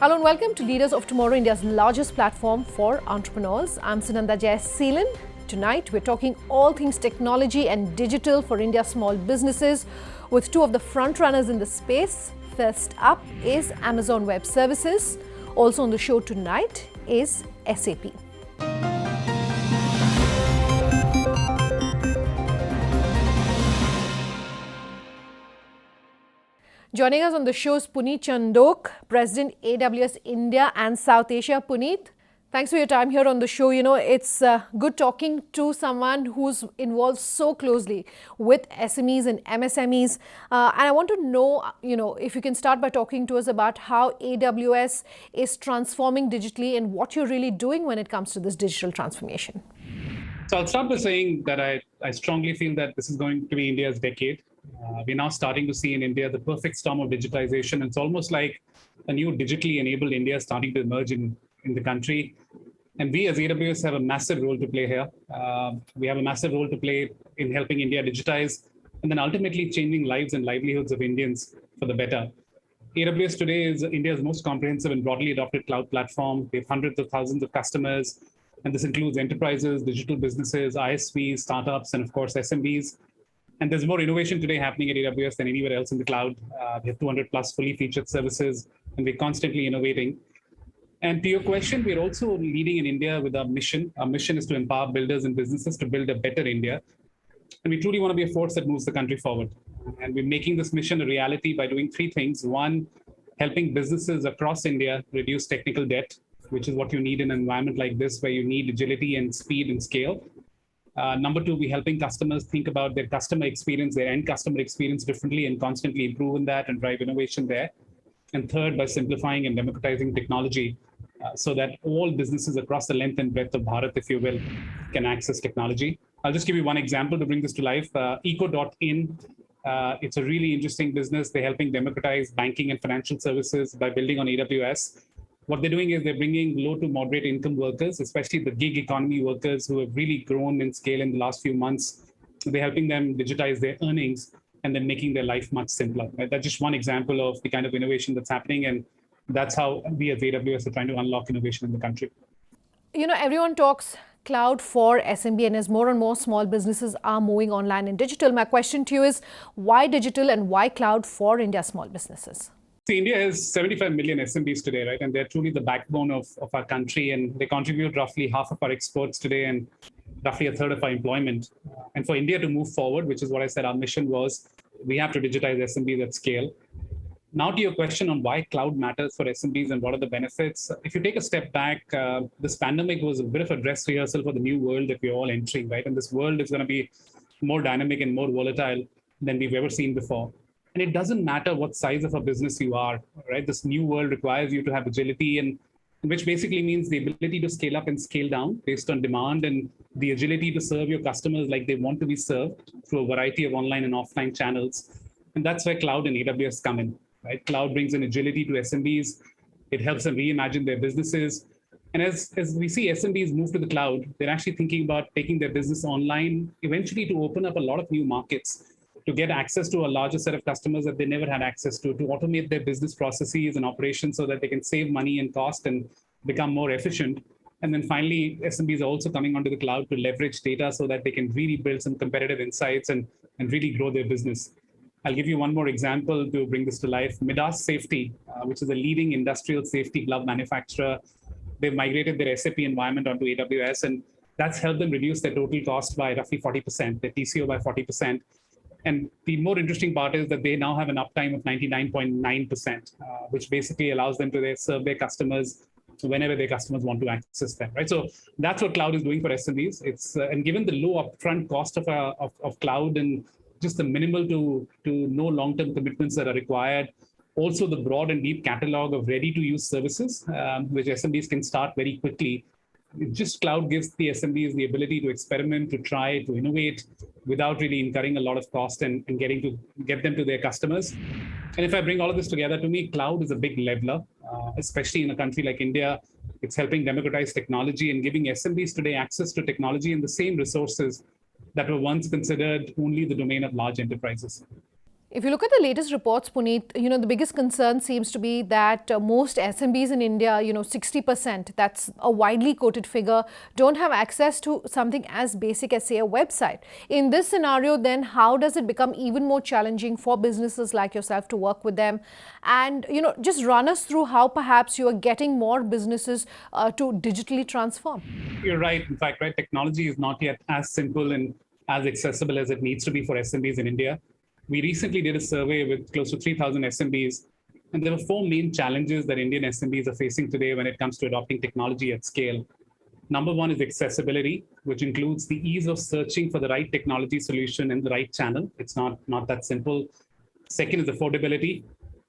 Hello and welcome to Leaders of Tomorrow, India's largest platform for entrepreneurs. I'm Sunanda Jay. Tonight, we're talking all things technology and digital for India's small businesses with two of the front runners in the space. First up is Amazon Web Services. Also on the show tonight is SAP. Joining us on the show is Puneet Chandok, President AWS India and South Asia. Puneet, thanks for your time here on the show. You know, it's good talking to someone who's involved so closely with SMEs and MSMEs. And I want to know, if you can start by talking to us about how AWS is transforming digitally and what you're really doing when it comes to this digital transformation. So I'll start by saying that I strongly feel that this is going to be India's decade. We're now starting to see in India the perfect storm of digitization. It's almost like a new digitally enabled India starting to emerge in the country. And we as AWS have a massive role to play here. We have a massive role to play in helping India digitize and then ultimately changing lives and livelihoods of Indians for the better. AWS today is India's most comprehensive and broadly adopted cloud platform. We have hundreds of thousands of customers, and this includes enterprises, digital businesses, ISVs, startups, and of course, SMBs. And there's more innovation today happening at AWS than anywhere else in the cloud. We have 200 plus fully featured services, and we're constantly innovating. And to your question, we're also leading in India with our mission. Our mission is to empower builders and businesses to build a better India. And we truly want to be a force that moves the country forward. And we're making this mission a reality by doing three things. One, helping businesses across India reduce technical debt, which is what you need in an environment like this, where you need agility and speed and scale. Number two, we're helping customers think about their customer experience, their end customer experience differently and constantly improve in that and drive innovation there. And third, by simplifying and democratizing technology so that all businesses across the length and breadth of Bharat, if you will, can access technology. I'll just give you one example to bring this to life. Eco.in, it's a really interesting business. They're helping democratize banking and financial services by building on AWS. What they're doing is they're bringing low to moderate income workers, especially the gig economy workers who have really grown in scale in the last few months. They're helping them digitize their earnings and then making their life much simpler. Right? That's just one example of the kind of innovation that's happening. And that's how we as AWS are trying to unlock innovation in the country. You know, everyone talks cloud for SMB, and as more and more small businesses are moving online and digital, my question to you is, why digital and why cloud for India's small businesses? See, India has 75 million SMBs today, right? And they're truly the backbone of our country. And they contribute roughly half of our exports today and roughly a third of our employment. And for India to move forward, which is what I said our mission was, we have to digitize SMBs at scale. Now to your question on why cloud matters for SMBs and what are the benefits. If you take a step back, this pandemic was a bit of a dress rehearsal for the new world that we're all entering, right? And this world is going to be more dynamic and more volatile than we've ever seen before. And it doesn't matter what size of a business you are, right? This new world requires you to have agility, and which basically means the ability to scale up and scale down based on demand and the agility to serve your customers like they want to be served through a variety of online and offline channels. And that's where cloud and AWS come in, right? Cloud brings an agility to SMBs. It helps them reimagine their businesses. And as we see SMBs move to the cloud, they're actually thinking about taking their business online, eventually to open up a lot of new markets, to get access to a larger set of customers that they never had access to automate their business processes and operations so that they can save money and cost and become more efficient. And then finally, SMBs are also coming onto the cloud to leverage data so that they can really build some competitive insights and really grow their business. I'll give you one more example to bring this to life. Midas Safety, which is a leading industrial safety glove manufacturer, they've migrated their SAP environment onto AWS, and that's helped them reduce their total cost by roughly 40%, their TCO by 40%. And the more interesting part is that they now have an uptime of 99.9%, which basically allows them to serve their customers whenever their customers want to access them, right? So that's what cloud is doing for SMBs. It's and given the low upfront cost of cloud and just the minimal to no long-term commitments that are required, also the broad and deep catalog of ready-to-use services, which SMBs can start very quickly. Just cloud gives the SMBs the ability to experiment, to try, to innovate without really incurring a lot of cost and get them to their customers. And if I bring all of this together, to me, cloud is a big leveler, especially in a country like India. It's helping democratize technology and giving SMBs today access to technology and the same resources that were once considered only the domain of large enterprises. If you look at the latest reports, Puneet, the biggest concern seems to be that most SMBs in India, 60%, that's a widely quoted figure, don't have access to something as basic as, say, a website. In this scenario, then, how does it become even more challenging for businesses like yourself to work with them? And, just run us through how perhaps you are getting more businesses to digitally transform. You're right. In fact, right, technology is not yet as simple and as accessible as it needs to be for SMBs in India. We recently did a survey with close to 3,000 SMBs, and there were 4 main challenges that Indian SMBs are facing today when it comes to adopting technology at scale. Number 1 is accessibility, which includes the ease of searching for the right technology solution in the right channel. It's not that simple. Second is affordability,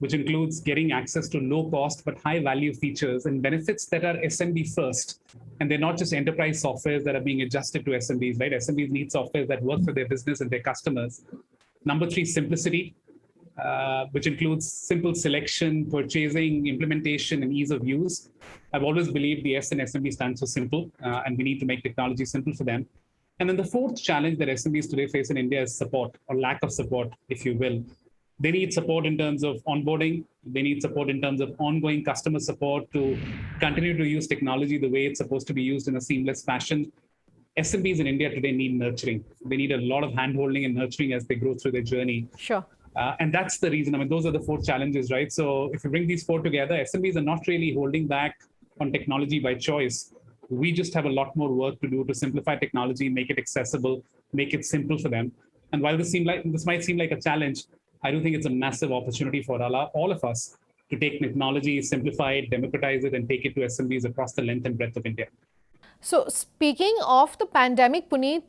which includes getting access to low cost but high value features and benefits that are SMB first. And they're not just enterprise softwares that are being adjusted to SMBs, right? SMBs need software that work for their business and their customers. Number 3, simplicity, which includes simple selection, purchasing, implementation, and ease of use. I've always believed the S in SMB stands for simple, and we need to make technology simple for them. And then the 4th challenge that SMBs today face in India is support, or lack of support, if you will. They need support in terms of onboarding. They need support in terms of ongoing customer support to continue to use technology the way it's supposed to be used in a seamless fashion. SMBs in India today need nurturing. They need a lot of hand-holding and nurturing as they grow through their journey. Sure. And that's the reason. I mean, those are the 4 challenges, right? So if you bring these 4 together, SMBs are not really holding back on technology by choice. We just have a lot more work to do to simplify technology, make it accessible, make it simple for them. And while this might seem like a challenge, I do think it's a massive opportunity for all of us to take technology, simplify it, democratize it, and take it to SMBs across the length and breadth of India. So speaking of the pandemic, Puneet,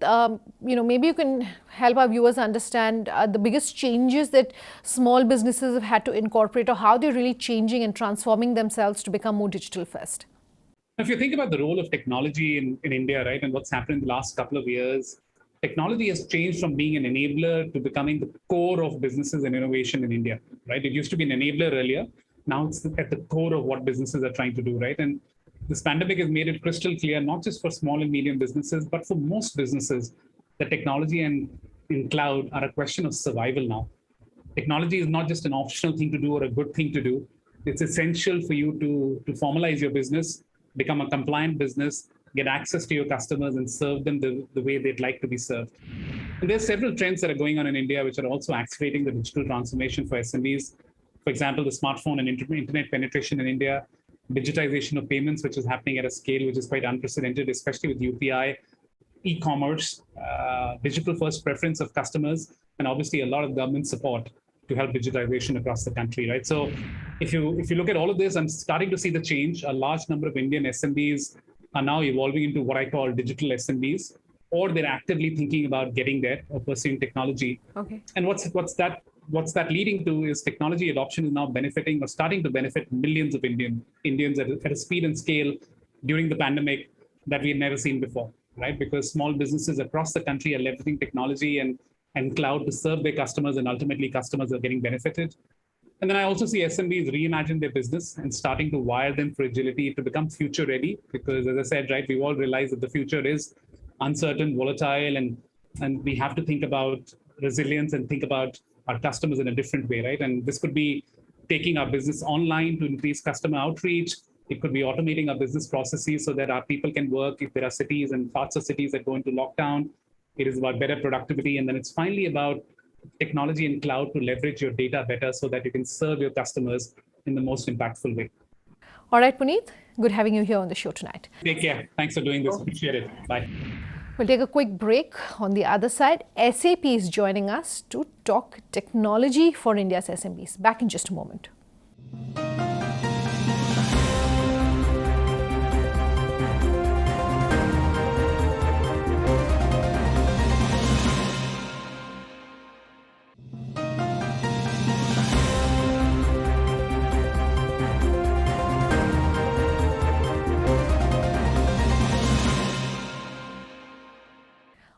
maybe you can help our viewers understand the biggest changes that small businesses have had to incorporate, or how they're really changing and transforming themselves to become more digital first. If you think about the role of technology in India, right, and what's happened in the last couple of years, technology has changed from being an enabler to becoming the core of businesses and innovation in India, right? It used to be an enabler earlier. Now it's at the core of what businesses are trying to do, right? And this pandemic has made it crystal clear, not just for small and medium businesses, but for most businesses, that technology and in cloud are a question of survival now. Technology is not just an optional thing to do or a good thing to do. It's essential for you to formalize your business, become a compliant business, get access to your customers, and serve them the way they'd like to be served. And there's several trends that are going on in India which are also accelerating the digital transformation for SMBs. For example, the smartphone and internet penetration in India, digitization of payments, which is happening at a scale which is quite unprecedented, especially with UPI, e-commerce, digital first preference of customers, and obviously a lot of government support to help digitization across the country, right? So if you look at all of this, I'm starting to see the change. A large number of Indian SMBs are now evolving into what I call digital SMBs, or they're actively thinking about getting there or pursuing technology. Okay. And what's that leading to is technology adoption is now benefiting or starting to benefit millions of Indians at a speed and scale during the pandemic that we had never seen before, right? Because small businesses across the country are leveraging technology and cloud to serve their customers, and ultimately customers are getting benefited. And then I also see SMBs reimagine their business and starting to wire them for agility to become future ready. Because as I said, right, we all realize that the future is uncertain, volatile, and we have to think about resilience and think about our customers in a different way, right? And this could be taking our business online to increase customer outreach. It could be automating our business processes so that our people can work if there are cities and parts of cities that go into lockdown. It is about better productivity. And then it's finally about technology and cloud to leverage your data better so that you can serve your customers in the most impactful way. All right, Puneet, good having you here on the show tonight. Take care. Thanks for doing this. Appreciate it. Bye. We'll take a quick break. On the other side, SAP is joining us to talk technology for India's SMBs. Back in just a moment.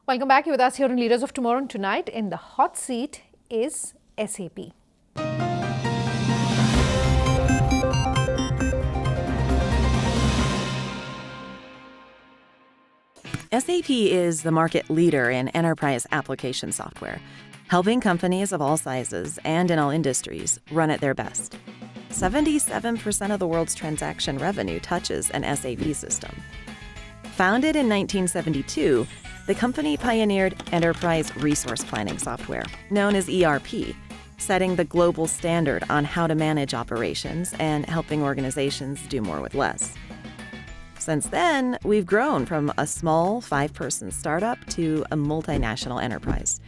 Welcome back. You're with us here on Leaders of Tomorrow. And tonight in the hot seat is SAP. SAP is the market leader in enterprise application software. helping companies of all sizes and in all industries run at their best. 77% of the world's transaction revenue touches an SAP system. Founded in 1972, the company pioneered enterprise resource planning software, known as ERP, setting the global standard on how to manage operations and helping organizations do more with less. Since then, we've grown from a small 5-person startup to a multinational enterprise,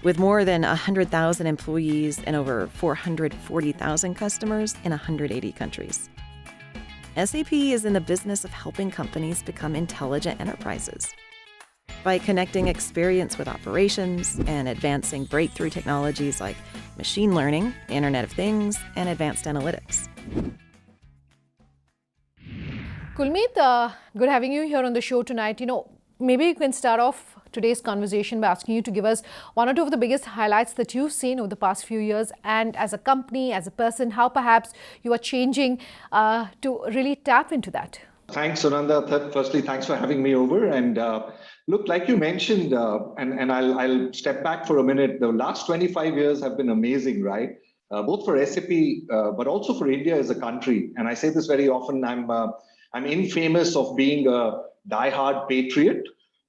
with more than 100,000 employees and over 440,000 customers in 180 countries. SAP is in the business of helping companies become intelligent enterprises. By connecting experience with operations and advancing breakthrough technologies like machine learning, Internet of Things, and advanced analytics. Kulmeet, good having you here on the show tonight. Maybe you can start off today's conversation by asking you to give us one or two of the biggest highlights that you've seen over the past few years, and as a company, as a person, how perhaps you are changing to really tap into that. Thanks, Sunanda. Firstly, thanks for having me over. And look, like you mentioned, and I'll step back for a minute. The last 25 years have been amazing, right? Both for SAP, but also for India as a country. And I say this very often. I'm infamous of being a diehard patriot,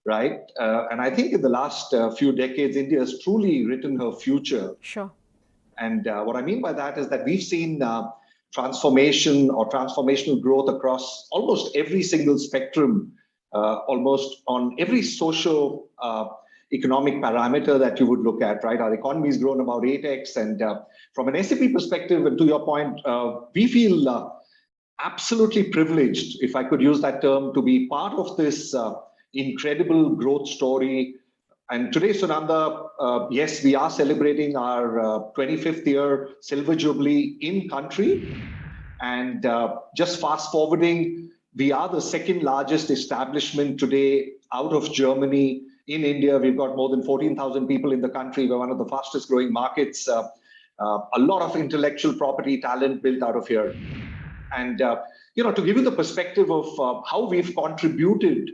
right? And I think in the last few decades, India has truly written her future. Sure. And what I mean by that is that we've seen transformation or transformational growth across almost every single spectrum, almost on every social economic parameter that you would look at, right? Our economy has grown about 8x. And from an SAP perspective, and to your point, we feel absolutely privileged, if I could use that term, to be part of this incredible growth story. And today, Sunanda, yes, we are celebrating our 25th year Silver Jubilee in country. And just fast forwarding, we are the second largest establishment today out of Germany. In India, we've got more than 14,000 people in the country. We're one of the fastest growing markets. A lot of intellectual property talent built out of here. And to give you the perspective of how we've contributed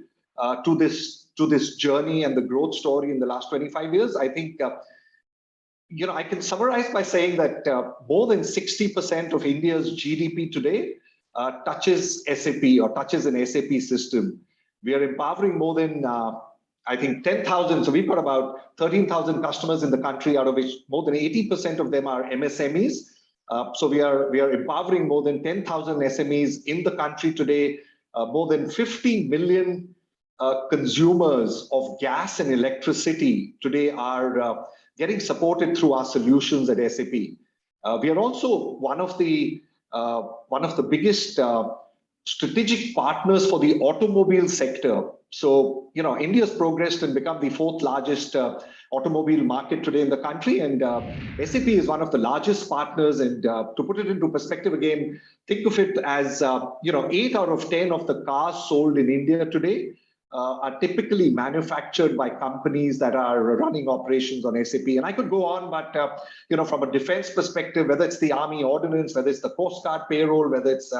to this journey and the growth story in the last 25 years, I think I can summarize by saying that more than 60% of India's GDP today touches SAP or touches an SAP system. We are empowering more than 10,000. So we've got about 13,000 customers in the country, out of which more than 80% of them are MSMEs. So we are empowering more than 10,000 SMEs in the country today. More than 50 million consumers of gas and electricity today are getting supported through our solutions at SAP. We are also one of the biggest strategic partners for the automobile sector. So India's progressed and become the 4th largest automobile market today in the country, and SAP is one of the largest partners. And to put it into perspective again, think of it as 8 out of 10 of the cars sold in India today are typically manufactured by companies that are running operations on SAP. And I could go on, but from a defense perspective, whether it's the Army Ordnance, whether it's the Coast Guard payroll, whether it's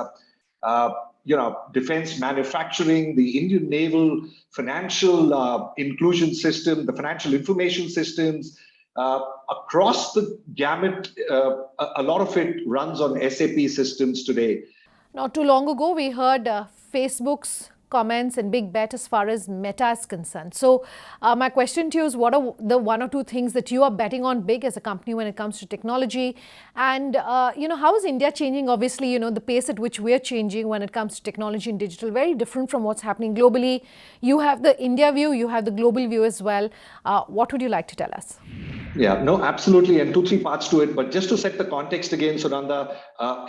defense manufacturing, the Indian Naval financial inclusion system, the financial information systems, across the gamut, a lot of it runs on SAP systems today. Not too long ago, we heard Facebook's comments and big bet as far as Meta is concerned. So my question to you is, what are the 1 or 2 things that you are betting on big as a company when it comes to technology? And, how is India changing? Obviously, the pace at which we're changing when it comes to technology and digital, very different from what's happening globally. You have the India view, you have the global view as well. What would you like to tell us? Yeah, no, absolutely. And 2-3 parts to it. But just to set the context again, Sunanda,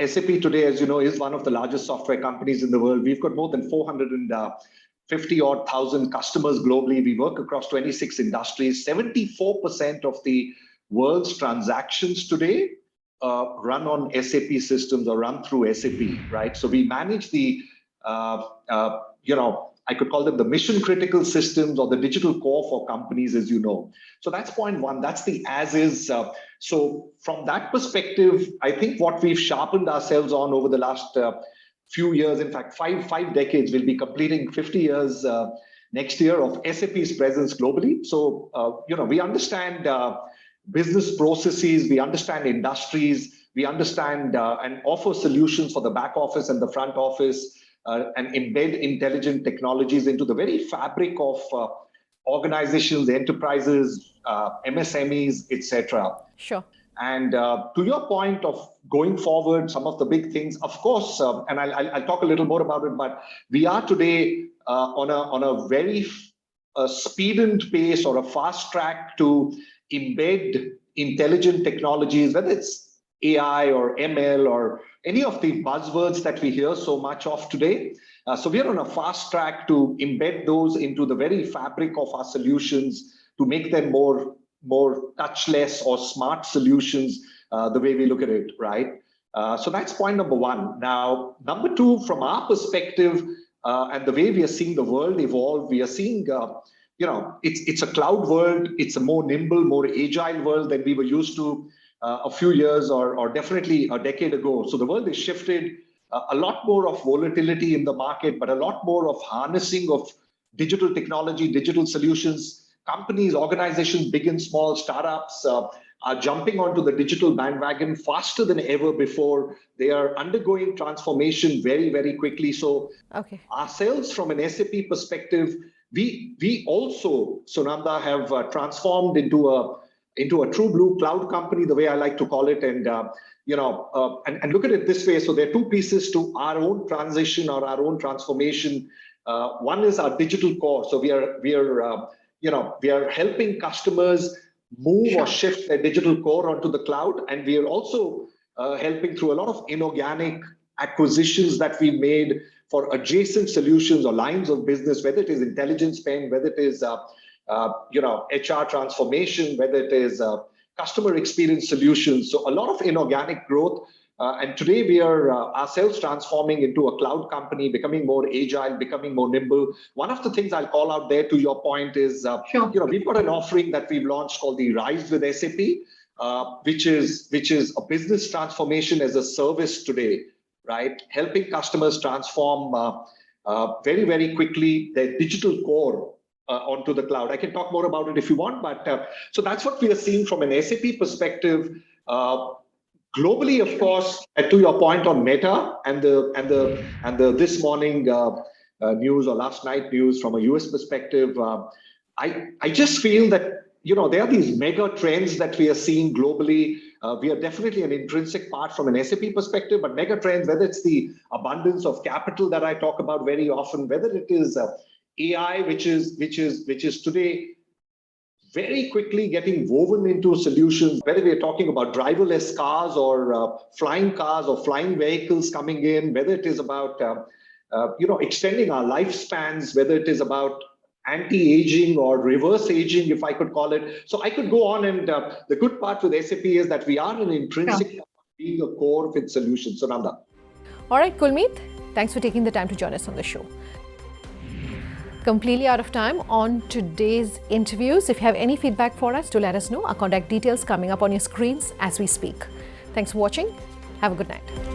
SAP today, as you know, is one of the largest software companies in the world. We've got more than 450,000 customers globally. We work across 26 industries. 74% of the world's transactions today run on SAP systems or run through SAP, right? So we manage the, I could call them the mission critical systems or the digital core for companies, as you know. So that's point one. That's the as is. So from that perspective, I think what we've sharpened ourselves on over the last few years, in fact, five decades, we'll be completing 50 years next year of SAP's presence globally. So, we understand business processes, we understand industries, we understand and offer solutions for the back office and the front office, and embed intelligent technologies into the very fabric of organizations, enterprises, MSMEs, etc. Sure. And to your point of going forward, some of the big things, of course, and I'll talk a little more about it, but we are today on a very speeded pace or a fast track to embed intelligent technologies, whether it's AI or ML or any of the buzzwords that we hear so much of today. So we are on a fast track to embed those into the very fabric of our solutions to make them more touchless or smart solutions, the way we look at it, right? So that's point number one. Now, number two, from our perspective, and the way we are seeing the world evolve, we are seeing, it's a cloud world. It's a more nimble, more agile world than we were used to a few years or definitely a decade ago. So the world has shifted. A lot more of volatility in the market, but a lot more of harnessing of digital technology, digital solutions. Companies, organizations, big and small, startups are jumping onto the digital bandwagon faster than ever before. They are undergoing transformation very, very quickly. So ourselves, from an SAP perspective, we also, Sunanda, have transformed into a true blue cloud company, the way I like to call it. And and look at it this way. So there are two pieces to our own transition or our own transformation. One is our digital core. So we are helping customers move or shift their digital core onto the cloud. And we are also helping through a lot of inorganic acquisitions that we made for adjacent solutions or lines of business, whether it is intelligence spend, whether it is HR transformation, whether it is customer experience solutions. So a lot of inorganic growth. And today we are ourselves transforming into a cloud company, becoming more agile, becoming more nimble. One of the things I'll call out there to your point is, we've got an offering that we've launched called the Rise with SAP, which is a business transformation as a service today, right? Helping customers transform very, very quickly their digital core onto the cloud. I can talk more about it if you want, but so that's what we are seeing from an SAP perspective. Globally, of course, to your point on Meta and the this morning news or last night news from a US perspective, I just feel that there are these mega trends that we are seeing globally. We are definitely an intrinsic part from an SAP perspective, but mega trends, whether it's the abundance of capital that I talk about very often, whether it is AI, which is today very quickly getting woven into solutions, whether we're talking about driverless cars or flying cars or flying vehicles coming in, whether it is about extending our lifespans, whether it is about anti-aging or reverse aging, if I could call it. So I could go on, and the good part with SAP is that we are an intrinsic part of being a core of its solution. So Nanda. All right, Kulmeet, thanks for taking the time to join us on the show. Completely out of time on today's interviews. If you have any feedback for us, do let us know. Our contact details coming up on your screens as we speak. Thanks for watching. Have a good night.